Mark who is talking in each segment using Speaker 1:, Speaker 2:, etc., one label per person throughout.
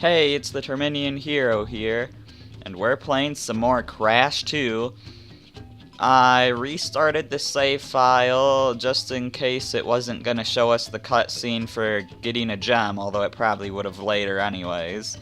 Speaker 1: Hey, it's the Terminian Hero here, and we're playing some more Crash 2. I restarted the save file just in case it wasn't gonna show us the cutscene for getting a gem, although it probably would have later anyways.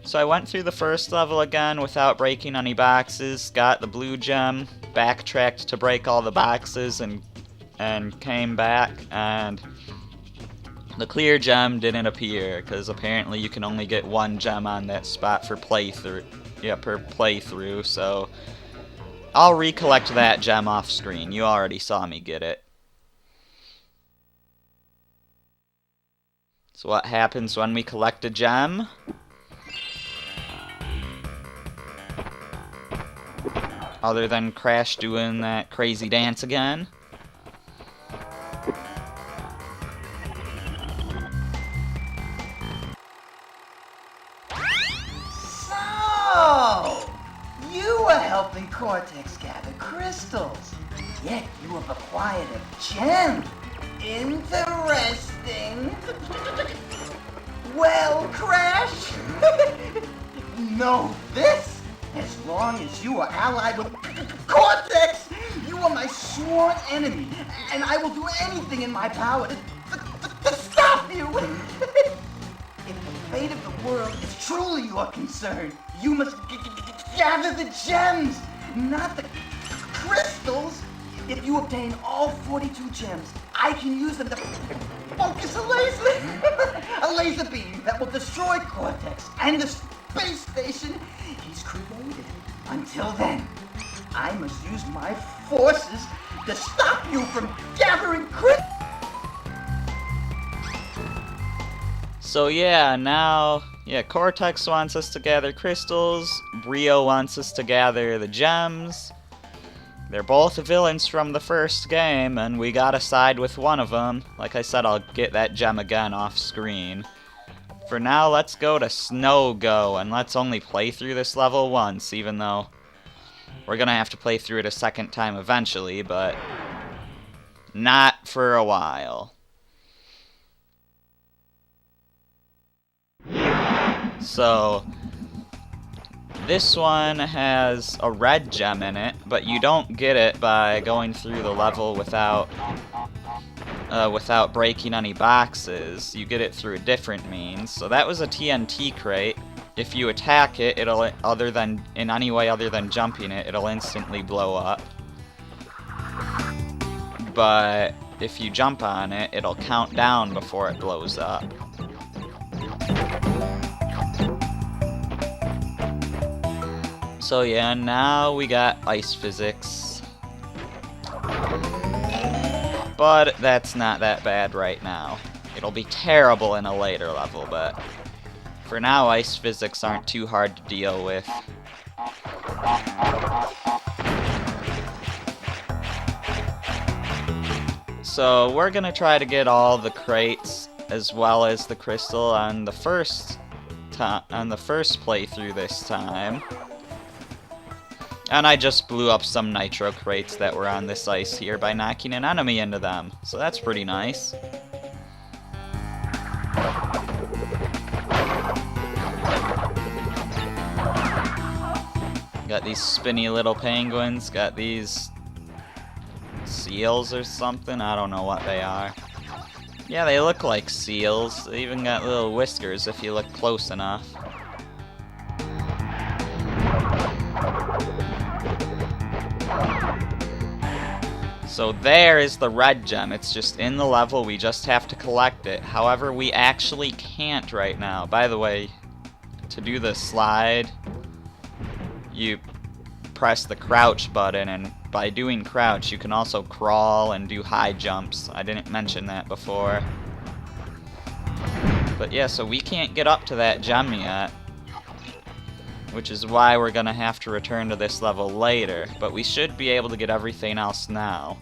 Speaker 1: So I went through the first level again without breaking any boxes, got the blue gem, backtracked to break all the boxes, and came back, and the clear gem didn't appear, because apparently you can only get one gem on that spot per playthrough, so I'll recollect that gem off screen. You already saw me get it. So what happens when we collect a gem? Other than Crash doing that crazy dance again?
Speaker 2: So, you were helping Cortex gather crystals, yet you have acquired a gem. Interesting. Well, Crash, know this. As long as you are allied with Cortex, you are my sworn enemy, and I will do anything in my power to stop you. If the fate of the world is truly your concern, you must gather the gems, not the crystals. If you obtain all 42 gems, I can use them to focus a laser beam that will destroy Cortex and the space station he's created. Until then, I must use my forces to stop you from gathering crystals.
Speaker 1: So now, Cortex wants us to gather crystals, Brio wants us to gather the gems. They're both villains from the first game, and we gotta side with one of them. Like I said, I'll get that gem again off screen. For now, let's go to Snow Go, and let's only play through this level once, even though we're gonna have to play through it a second time eventually, but not for a while. So, this one has a red gem in it, but you don't get it by going through the level without breaking any boxes. You get it through a different means. So that was a TNT crate. If you attack it, in any way other than jumping it, it'll instantly blow up. But if you jump on it, it'll count down before it blows up. So yeah, now we got ice physics. But that's not that bad right now. It'll be terrible in a later level, but for now, ice physics aren't too hard to deal with. So we're gonna try to get all the crates as well as the crystal on the first playthrough this time. And I just blew up some nitro crates that were on this ice here by knocking an enemy into them. So that's pretty nice. Got these spinny little penguins, got these seals or something, I don't know what they are. Yeah, they look like seals. They even got little whiskers if you look close enough. So there is the red gem. It's just in the level, we just have to collect it. However, we actually can't right now. By the way, to do the slide, you press the crouch button, and by doing crouch, you can also crawl and do high jumps. I didn't mention that before. But yeah, so we can't get up to that gem yet, which is why we're gonna have to return to this level later, but we should be able to get everything else now.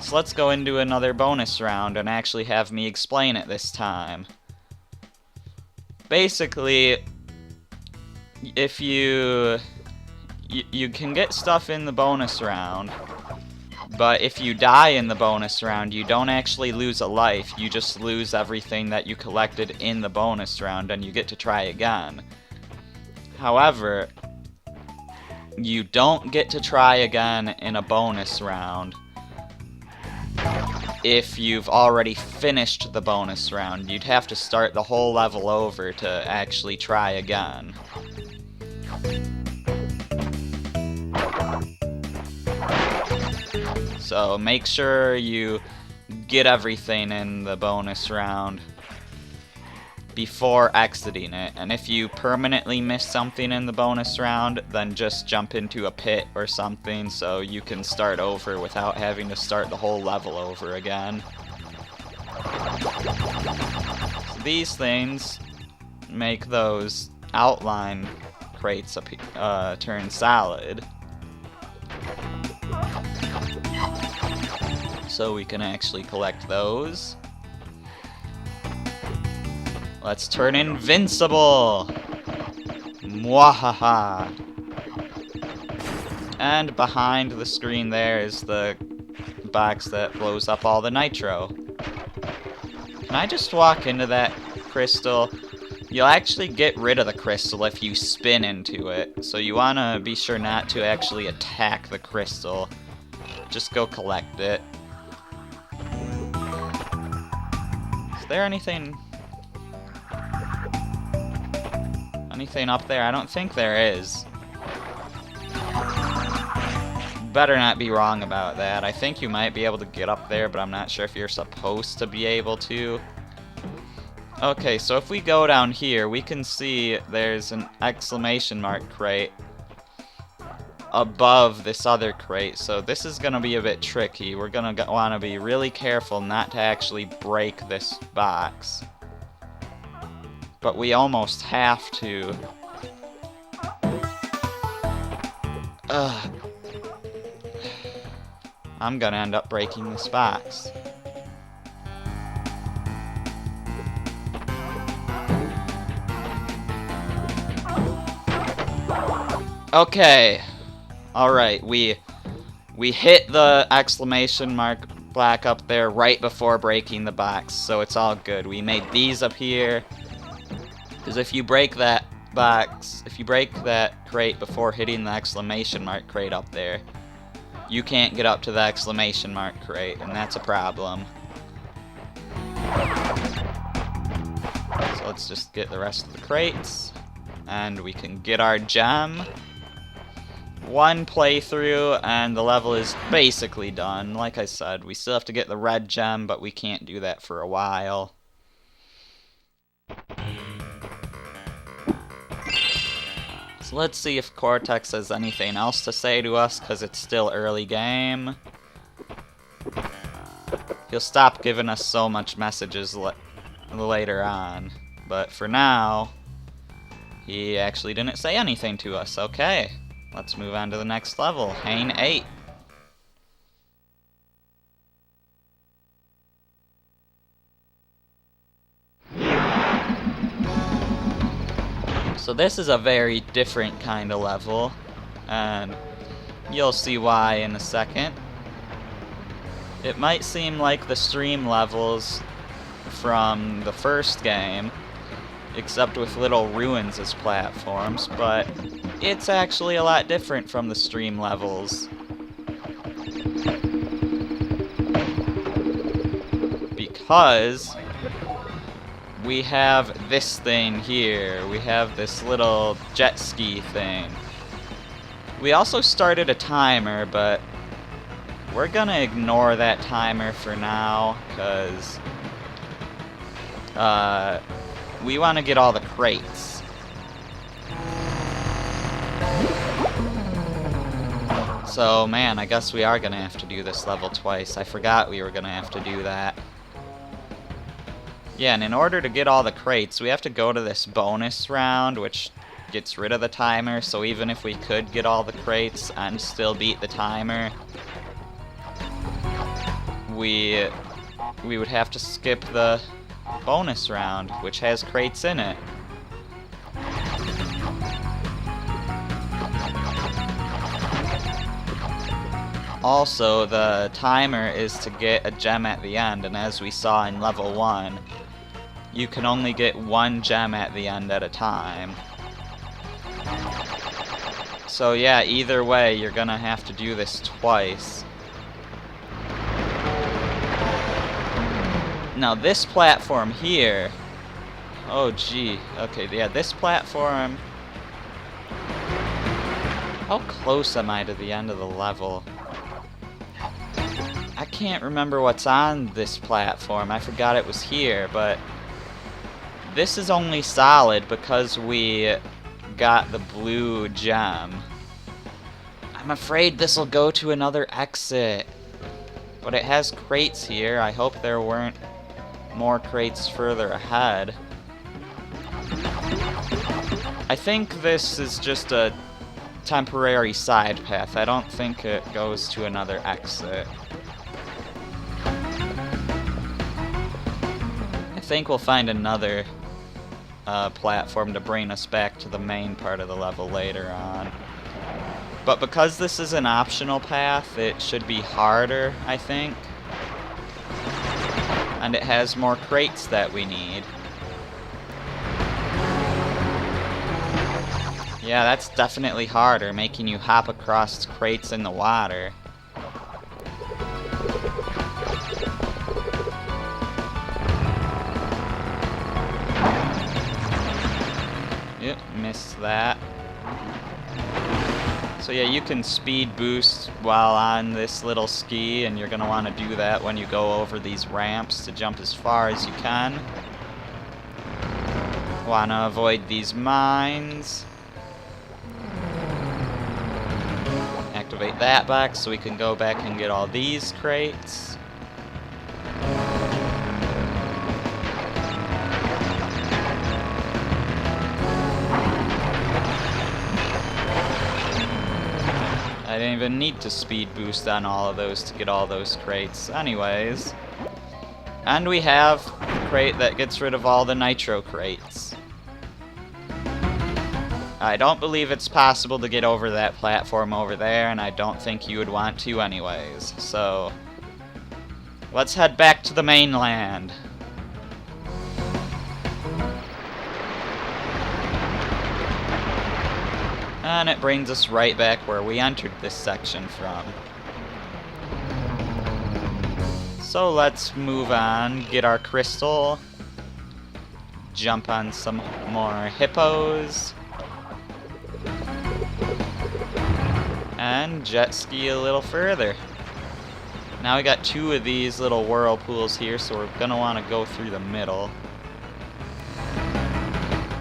Speaker 1: So let's go into another bonus round and actually have me explain it this time. Basically, if you can get stuff in the bonus round But if you die in the bonus round, you don't actually lose a life, you just lose everything that you collected in the bonus round and you get to try again. However, you don't get to try again in a bonus round if you've already finished the bonus round. You'd have to start the whole level over to actually try again. So make sure you get everything in the bonus round before exiting it, and if you permanently miss something in the bonus round, then just jump into a pit or something so you can start over without having to start the whole level over again. So these things make those outline crates turn solid, so we can actually collect those. Let's turn invincible! Mwahaha! And behind the screen there is the box that blows up all the nitro. Can I just walk into that crystal? You'll actually get rid of the crystal if you spin into it, so you want to be sure not to actually attack the crystal. Just go collect it. Is there anything up there? I don't think there is. Better not be wrong about that. I think you might be able to get up there, but I'm not sure if you're supposed to be able to. Okay, so if we go down here, we can see there's an exclamation mark crate above this other crate, so this is going to be a bit tricky. We're going to want to be really careful not to actually break this box. But we almost have to. Ugh. I'm gonna end up breaking this box. Okay. Alright, we hit the exclamation mark black up there right before breaking the box, so it's all good. We made these up here. Because if you break that box, if you break that crate before hitting the exclamation mark crate up there, you can't get up to the exclamation mark crate, and that's a problem. So let's just get the rest of the crates, and we can get our gem. One playthrough, and the level is basically done. Like I said, we still have to get the red gem, but we can't do that for a while. So let's see if Cortex has anything else to say to us, because it's still early game. He'll stop giving us so much messages later on. But for now, he actually didn't say anything to us. Okay, let's move on to the next level. Hane 8. So this is a very different kind of level, and you'll see why in a second. It might seem like the stream levels from the first game, except with little ruins as platforms, but it's actually a lot different from the stream levels. Because we have this thing here. We have this little jet ski thing. We also started a timer, but we're gonna ignore that timer for now, because we want to get all the crates. So, man, I guess we are gonna have to do this level twice. I forgot we were gonna have to do that. Yeah, and in order to get all the crates, we have to go to this bonus round, which gets rid of the timer, so even if we could get all the crates and still beat the timer, we would have to skip the bonus round, which has crates in it. Also, the timer is to get a gem at the end, and as we saw in level 1, you can only get one gem at the end at a time. So yeah, either way, you're gonna have to do this twice. Now this platform here... Oh gee, okay, yeah, this platform... How close am I to the end of the level? I can't remember what's on this platform. I forgot it was here, but... This is only solid because we got the blue gem. I'm afraid this will go to another exit. But it has crates here. I hope there weren't more crates further ahead. I think this is just a temporary side path. I don't think it goes to another exit. I think we'll find another platform to bring us back to the main part of the level later on. But because this is an optional path, it should be harder, I think. And it has more crates that we need. Yeah, that's definitely harder, making you hop across crates in the water. Yep, missed that. So yeah, you can speed boost while on this little ski, and you're going to want to do that when you go over these ramps to jump as far as you can. Want to avoid these mines. Activate that box so we can go back and get all these crates. I didn't even need to speed boost on all of those to get all those crates. Anyways. And we have a crate that gets rid of all the nitro crates. I don't believe it's possible to get over that platform over there, and I don't think you would want to anyways. So, let's head back to the mainland. And it brings us right back where we entered this section from. So let's move on, get our crystal, jump on some more hippos, and jet ski a little further. Now we got two of these little whirlpools here, so we're gonna want to go through the middle.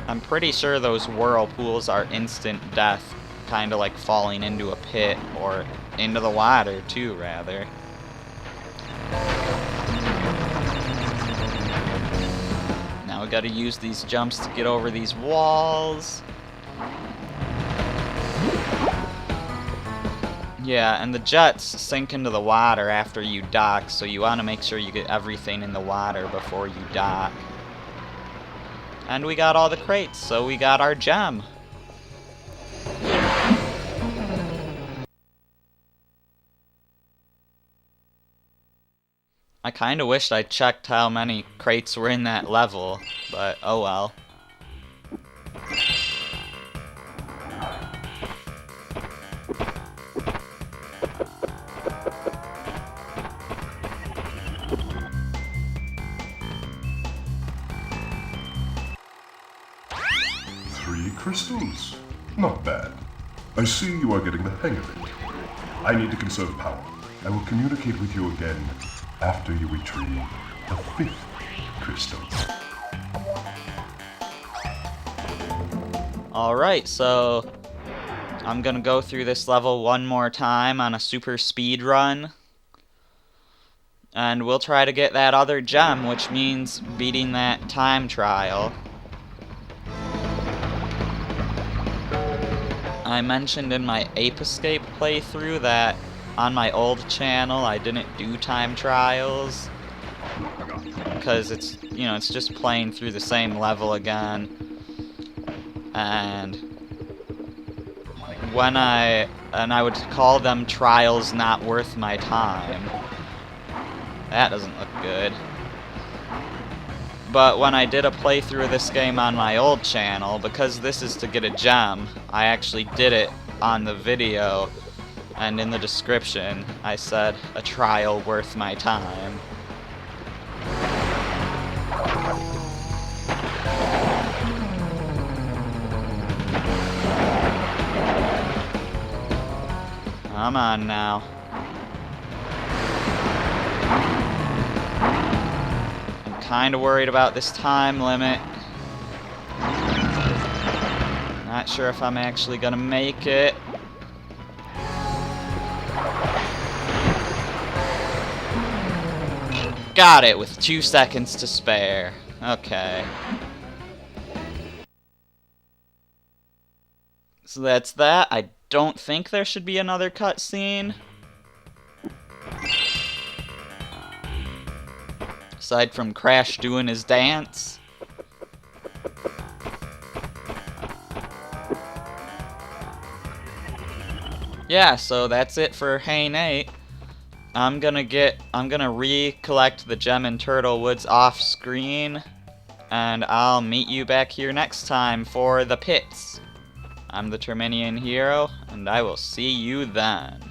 Speaker 1: I'm pretty sure those whirlpools are instant death, kind of like falling into a pit, or into the water too, rather. Now we gotta use these jumps to get over these walls. Yeah, and the jets sink into the water after you dock, so you want to make sure you get everything in the water before you dock. And we got all the crates, so we got our gem. I kinda wished I checked how many crates were in that level, but oh well.
Speaker 3: Crystals. Not bad. I see you are getting the hang of it. I need to conserve power. I will communicate with you again after you retrieve the 5th crystal.
Speaker 1: Alright, so I'm gonna go through this level one more time on a super speed run. And we'll try to get that other gem, which means beating that time trial. I mentioned in my Ape Escape playthrough that on my old channel I didn't do time trials because it's, you know, it's just playing through the same level again, and and I would call them trials not worth my time. That doesn't look good. But when I did a playthrough of this game on my old channel, because this is to get a gem, I actually did it on the video, and in the description I said a trial worth my time. Come on now. I'm kind of worried about this time limit. Not sure if I'm actually gonna make it. Got it with 2 seconds to spare. Okay. So that's that. I don't think there should be another cutscene. Aside from Crash doing his dance. Yeah, so that's it for Hey Nate. I'm gonna recollect the gem in Turtle Woods off screen, and I'll meet you back here next time for the pits. I'm the Terminian Hero, and I will see you then.